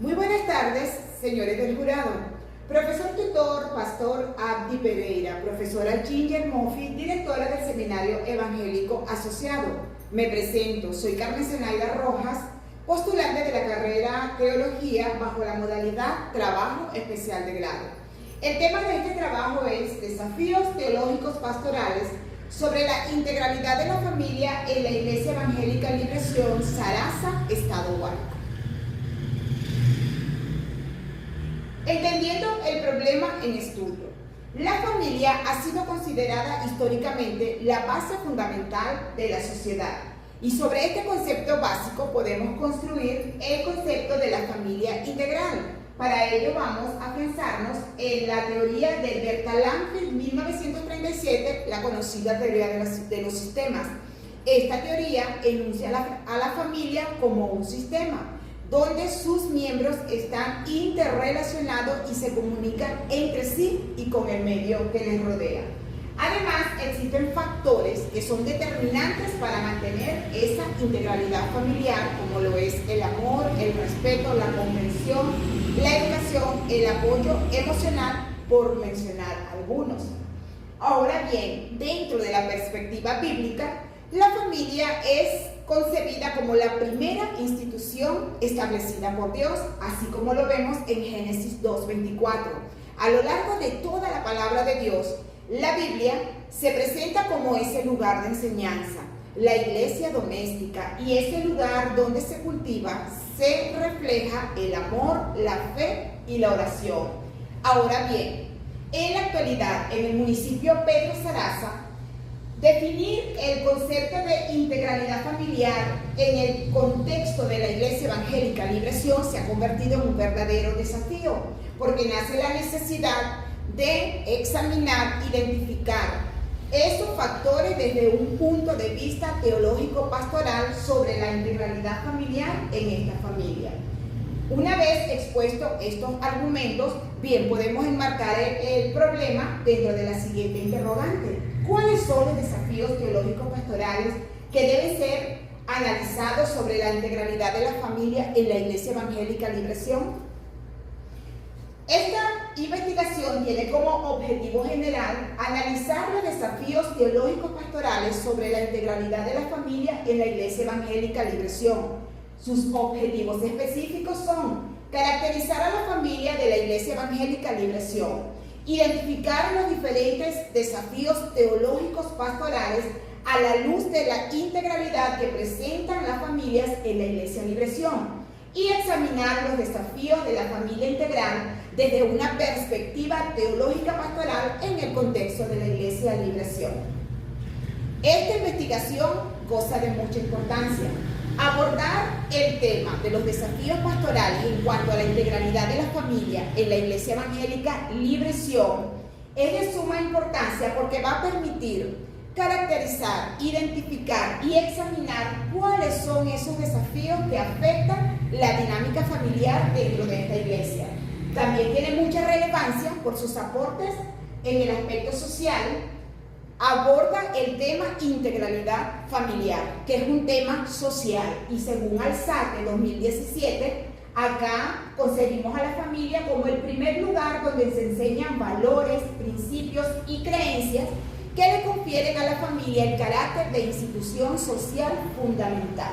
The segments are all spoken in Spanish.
Muy buenas tardes, señores del jurado. Profesor tutor, Pastor Abdi Pereira, profesora Ginger Moffi, directora del Seminario Evangélico Asociado. Me presento, soy Carmen Zenaida Rojas, postulante de la carrera Teología bajo la modalidad Trabajo Especial de Grado. El tema de este trabajo es Desafíos Teológicos Pastorales sobre la integralidad de la familia en la Iglesia Evangélica Liberación, Sarasa, Estado Huánuco. Entendiendo el problema en estudio. La familia ha sido considerada históricamente la base fundamental de la sociedad. Y sobre este concepto básico podemos construir el concepto de la familia integral. Para ello vamos a afianzarnos en la teoría de Bertalanffy 1937, la conocida teoría de los sistemas. Esta teoría enuncia a la familia como un sistema, donde sus miembros están interrelacionados y se comunican entre sí y con el medio que les rodea. Además, existen factores que son determinantes para mantener esa integralidad familiar, como lo es el amor, el respeto, la comprensión, la educación, el apoyo emocional, por mencionar algunos. Ahora bien, dentro de la perspectiva bíblica, la familia es concebida como la primera institución establecida por Dios, así como lo vemos en Génesis 2:24. A lo largo de toda la palabra de Dios, la Biblia se presenta como ese lugar de enseñanza, la iglesia doméstica, y ese lugar donde se cultiva, se refleja el amor, la fe y la oración. Ahora bien, en la actualidad, en el municipio Pedro Sarasa, definir el concepto de integralidad familiar en el contexto de la Iglesia Evangélica Liberación se ha convertido en un verdadero desafío, porque nace la necesidad de examinar, identificar esos factores desde un punto de vista teológico-pastoral sobre la integralidad familiar en esta familia. Una vez expuestos estos argumentos, bien, podemos enmarcar el problema dentro de la siguiente interrogante. ¿Cuáles son los desafíos teológicos pastorales que deben ser analizados sobre la integralidad de la familia en la Iglesia Evangélica Liberación? Esta investigación tiene como objetivo general analizar los desafíos teológicos pastorales sobre la integralidad de la familia en la Iglesia Evangélica Liberación. Sus objetivos específicos son caracterizar a la familia de la Iglesia Evangélica Liberación, identificar los diferentes desafíos teológicos pastorales a la luz de la integralidad que presentan las familias en la Iglesia Liberación y examinar los desafíos de la familia integral desde una perspectiva teológica pastoral en el contexto de la Iglesia Liberación. Esta investigación goza de mucha importancia. Abordar el tema de los desafíos pastorales en cuanto a la integralidad de la familia en la Iglesia Evangélica Liberación es de suma importancia porque va a permitir caracterizar, identificar y examinar cuáles son esos desafíos que afectan la dinámica familiar dentro de esta iglesia. También tiene mucha relevancia por sus aportes en el aspecto social. Aborda el tema integralidad familiar, que es un tema social, y según Alzate 2017, acá concebimos a la familia como el primer lugar donde se enseñan valores, principios y creencias que le confieren a la familia el carácter de institución social fundamental.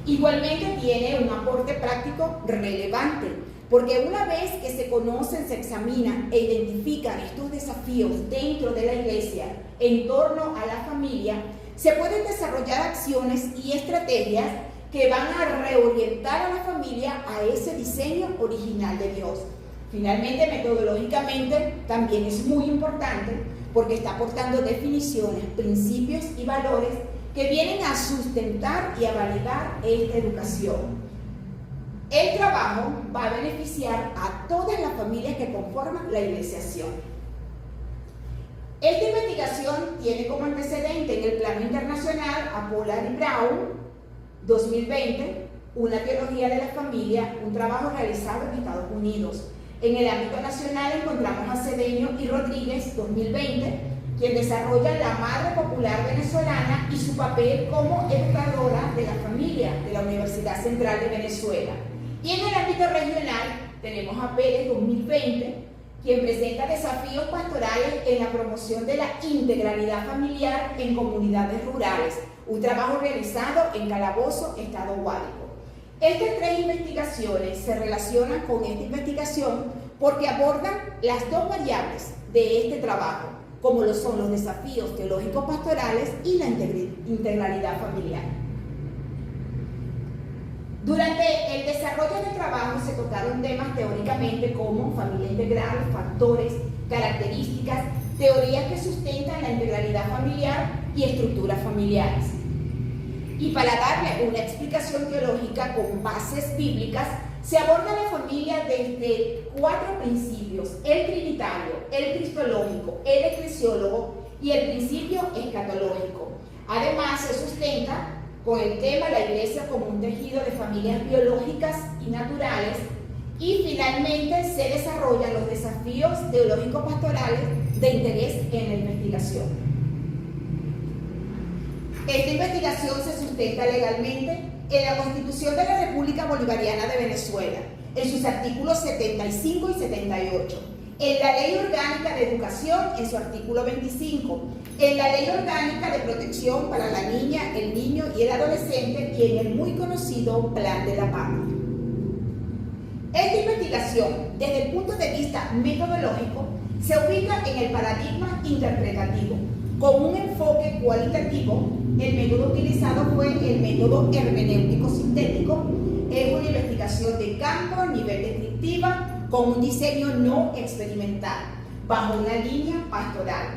Igualmente tiene un aporte práctico relevante, porque una vez que se conocen, se examinan e identifican estos desafíos dentro de la iglesia en torno a la familia, se pueden desarrollar acciones y estrategias que van a reorientar a la familia a ese diseño original de Dios. Finalmente, metodológicamente, también es muy importante porque está aportando definiciones, principios y valores que vienen a sustentar y a validar esta educación. El trabajo va a beneficiar a todas las familias que conforman la iglesiación. Esta investigación tiene como antecedente en el plano internacional a Pollard y Brown, 2020, una teología de la familia, un trabajo realizado en Estados Unidos. En el ámbito nacional encontramos a Cedeño y Rodríguez, 2020, quien desarrolla la Madre Popular Venezolana y su papel como educadora de la familia de la Universidad Central de Venezuela. Y en el ámbito regional tenemos a Pérez 2020, quien presenta desafíos pastorales en la promoción de la integralidad familiar en comunidades rurales, un trabajo realizado en Calabozo, Estado Guárico. Estas tres investigaciones se relacionan con esta investigación porque abordan las dos variables de este trabajo, como lo son los desafíos teológicos pastorales y la integralidad familiar. Durante el desarrollo del trabajo se tocaron temas teóricamente como familia integral, factores, características, teorías que sustentan la integralidad familiar y estructuras familiares. Y para darle una explicación teológica con bases bíblicas, se aborda la familia desde 4 principios: el trinitario, el cristológico, el eclesiólogo y el principio escatológico. Además, se sustenta con el tema la Iglesia como un tejido de familias biológicas y naturales, y finalmente se desarrollan los desafíos teológicos pastorales de interés en la investigación. Esta investigación se sustenta legalmente en la Constitución de la República Bolivariana de Venezuela, en sus artículos 75 y 78, en la Ley Orgánica de Educación, en su artículo 25, en la Ley Orgánica de Protección para la Niña, el Niño y el Adolescente y en el muy conocido Plan de la Paz. Esta investigación, desde el punto de vista metodológico, se ubica en el paradigma interpretativo. Con un enfoque cualitativo, el método utilizado fue el método hermenéutico sintético. Es una investigación de campo a nivel descriptiva con un diseño no experimental, bajo una línea pastoral.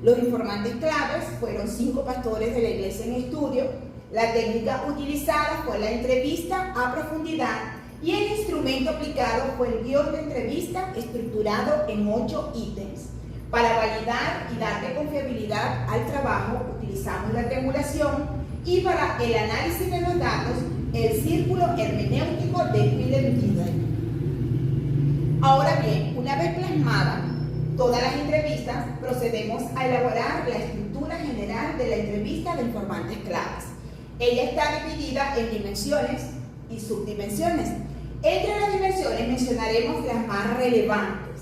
Los informantes claves fueron 5 pastores de la Iglesia en estudio. La técnica utilizada fue la entrevista a profundidad y el instrumento aplicado fue el guión de entrevista estructurado en 8 ítems. Para validar y darle confiabilidad al trabajo utilizamos la triangulación, y para el análisis de los datos el círculo hermenéutico de Willem-Giddel. Ahora bien, una vez plasmadas todas las entrevistas, procedemos a elaborar la estructura general de la entrevista de informantes claves. Ella está dividida en dimensiones y subdimensiones. Entre las dimensiones mencionaremos las más relevantes: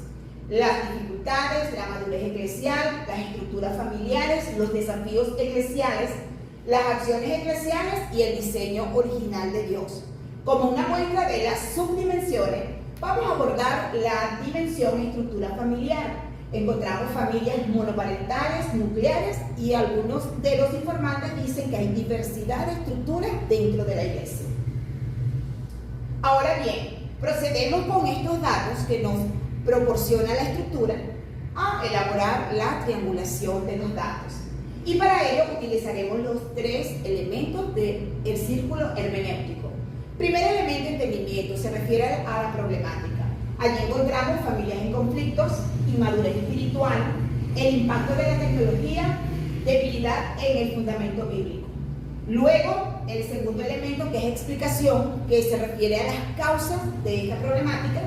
las dificultades, la madurez eclesial, las estructuras familiares, los desafíos eclesiales, las acciones eclesiales y el diseño original de Dios. Como una muestra de las subdimensiones, vamos a abordar la dimensión estructura familiar. Encontramos familias monoparentales, nucleares, y algunos de los informantes dicen que hay diversidad de estructuras dentro de la Iglesia. Ahora bien, procedemos con estos datos que nos proporciona la estructura a elaborar la triangulación de los datos. Y para ello utilizaremos los 3 elementos del círculo hermenéutico. Primer elemento, entendimiento, se refiere a la problemática. Allí encontramos familias en conflictos, inmadurez espiritual, el impacto de la tecnología, debilidad en el fundamento bíblico. Luego, el segundo elemento, que es explicación, que se refiere a las causas de esta problemática.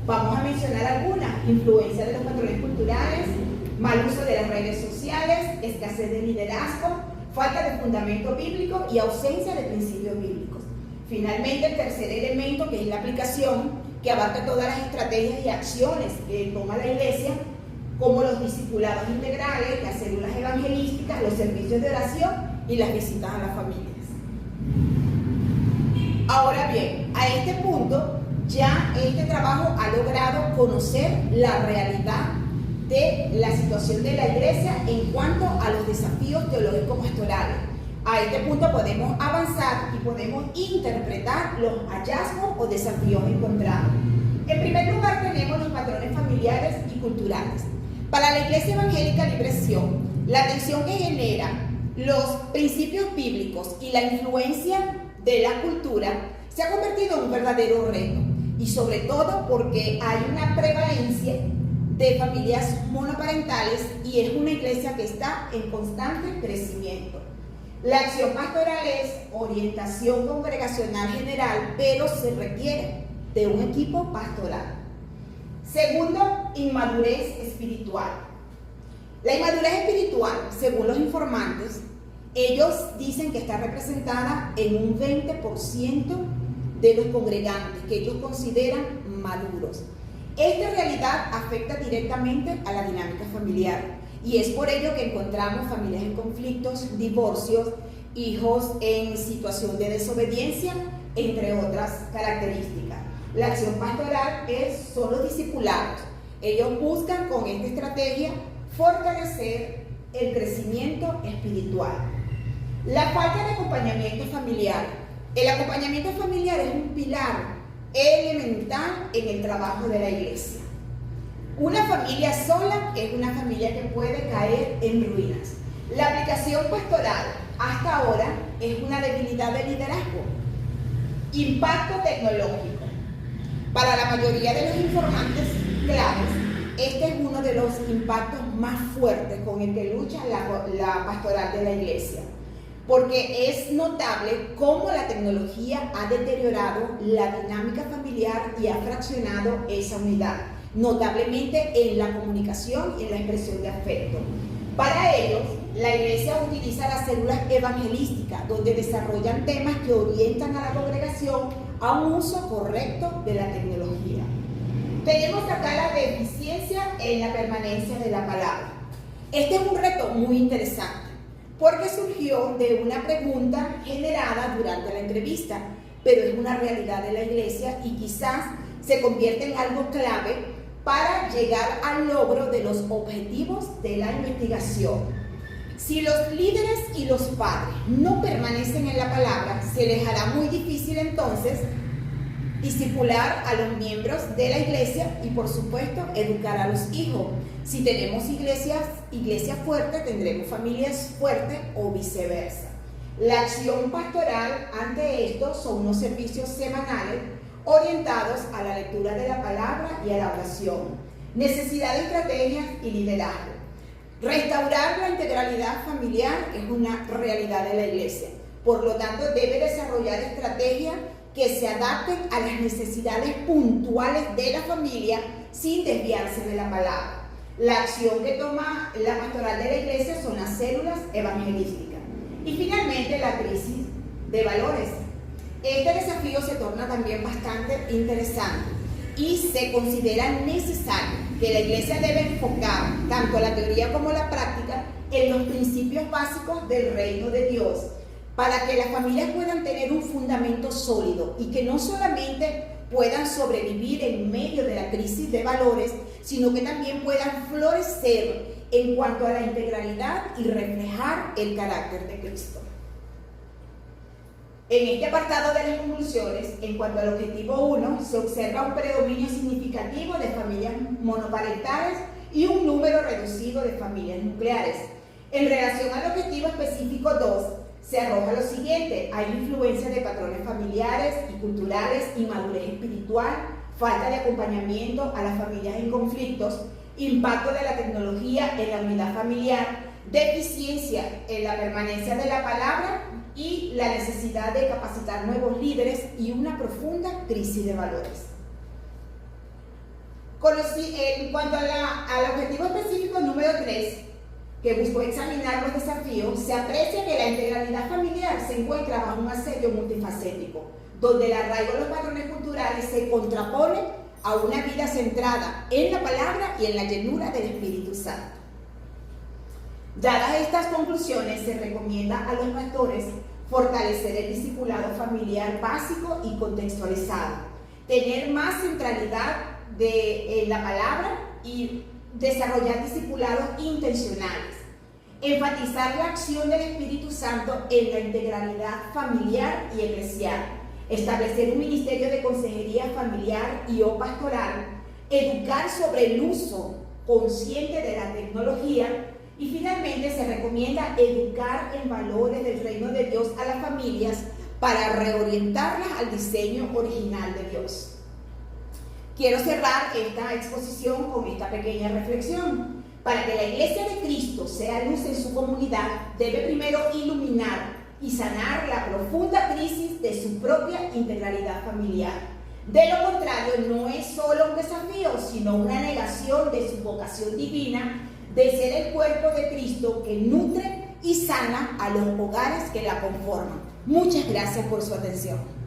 Vamos a mencionar algunas: influencia de los patrones culturales, mal uso de las redes sociales, escasez de liderazgo, falta de fundamento bíblico y ausencia de principios bíblicos. Finalmente, el tercer elemento, que es la aplicación, que abarca todas las estrategias y acciones que toma la Iglesia, como los discipulados integrales, las células evangelísticas, los servicios de oración y las visitas a las familias. Ahora bien, a este punto, ya este trabajo ha logrado conocer la realidad de la situación de la Iglesia en cuanto a los desafíos teológicos pastorales. A este punto podemos avanzar y podemos interpretar los hallazgos o desafíos encontrados. En primer lugar, tenemos los patrones familiares y culturales. Para la Iglesia Evangélica Liberación, la tensión que genera los principios bíblicos y la influencia de la cultura se ha convertido en un verdadero reto, y sobre todo porque hay una prevalencia de familias monoparentales y es una iglesia que está en constante crecimiento. La acción pastoral es orientación congregacional general, pero se requiere de un equipo pastoral. Segundo, inmadurez espiritual. La inmadurez espiritual, según los informantes, ellos dicen que está representada en un 20% de los congregantes que ellos consideran maduros. Esta realidad afecta directamente a la dinámica familiar y es por ello que encontramos familias en conflictos, divorcios, hijos en situación de desobediencia, entre otras características. La acción pastoral son los discipulados. Ellos buscan con esta estrategia fortalecer el crecimiento espiritual. La falta de acompañamiento familiar. El acompañamiento familiar es un pilar elemental en el trabajo de la iglesia. Una familia sola es una familia que puede caer en ruinas. La aplicación pastoral hasta ahora es una debilidad de liderazgo. Impacto tecnológico. Para la mayoría de los informantes claves, este es uno de los impactos más fuertes con el que lucha la pastoral de la iglesia, porque es notable cómo la tecnología ha deteriorado la dinámica familiar y ha fraccionado esa unidad, notablemente en la comunicación y en la expresión de afecto. Para ellos, la iglesia utiliza las células evangelísticas, donde desarrollan temas que orientan a la congregación a un uso correcto de la tecnología. Tenemos acá la deficiencia en la permanencia de la palabra. Este es un reto muy interesante, porque surgió de una pregunta generada durante la entrevista, pero es una realidad de la iglesia y quizás se convierte en algo clave para llegar al logro de los objetivos de la investigación. Si los líderes y los padres no permanecen en la palabra, se les hará muy difícil entonces discipular a los miembros de la iglesia y, por supuesto, educar a los hijos. Si tenemos iglesias fuertes, tendremos familias fuertes o viceversa. La acción pastoral ante esto son unos servicios semanales orientados a la lectura de la palabra y a la oración. Necesidad de estrategias y liderazgo. Restaurar la integralidad familiar es una realidad de la iglesia. Por lo tanto, debe desarrollar estrategias que se adapten a las necesidades puntuales de la familia sin desviarse de la palabra. La acción que toma la pastoral de la iglesia son las células evangelísticas. Y finalmente, la crisis de valores. Este desafío se torna también bastante interesante y se considera necesario que la iglesia debe enfocar tanto la teoría como la práctica en los principios básicos del reino de Dios, para que las familias puedan tener un fundamento sólido y que no solamente puedan sobrevivir en medio de la crisis de valores, sino que también puedan florecer en cuanto a la integralidad y reflejar el carácter de Cristo. En este apartado de las conclusiones, en cuanto al objetivo 1, se observa un predominio significativo de familias monoparentales y un número reducido de familias nucleares. En relación al objetivo específico 2, se arroja lo siguiente: hay influencia de patrones familiares y culturales, inmadurez espiritual, falta de acompañamiento a las familias en conflictos, impacto de la tecnología en la unidad familiar, deficiencia en la permanencia de la palabra y la necesidad de capacitar nuevos líderes y una profunda crisis de valores. En cuanto al objetivo específico número 3, que buscó examinar los desafíos, se aprecia que la integralidad familiar se encuentra bajo un asedio multifacético, donde el arraigo de los patrones culturales se contrapone a una vida centrada en la palabra y en la llenura del Espíritu Santo. Dadas estas conclusiones, se recomienda a los pastores fortalecer el discipulado familiar básico y contextualizado, tener más centralidad en la palabra y desarrollar discipulados intencionales, enfatizar la acción del Espíritu Santo en la integralidad familiar y eclesial, establecer un ministerio de consejería familiar y o pastoral, educar sobre el uso consciente de la tecnología y finalmente se recomienda educar en valores del reino de Dios a las familias para reorientarlas al diseño original de Dios. Quiero cerrar esta exposición con esta pequeña reflexión. Para que la iglesia de Cristo sea luz en su comunidad, debe primero iluminar y sanar la profunda crisis de su propia integralidad familiar. De lo contrario, no es solo un desafío, sino una negación de su vocación divina de ser el cuerpo de Cristo que nutre y sana a los hogares que la conforman. Muchas gracias por su atención.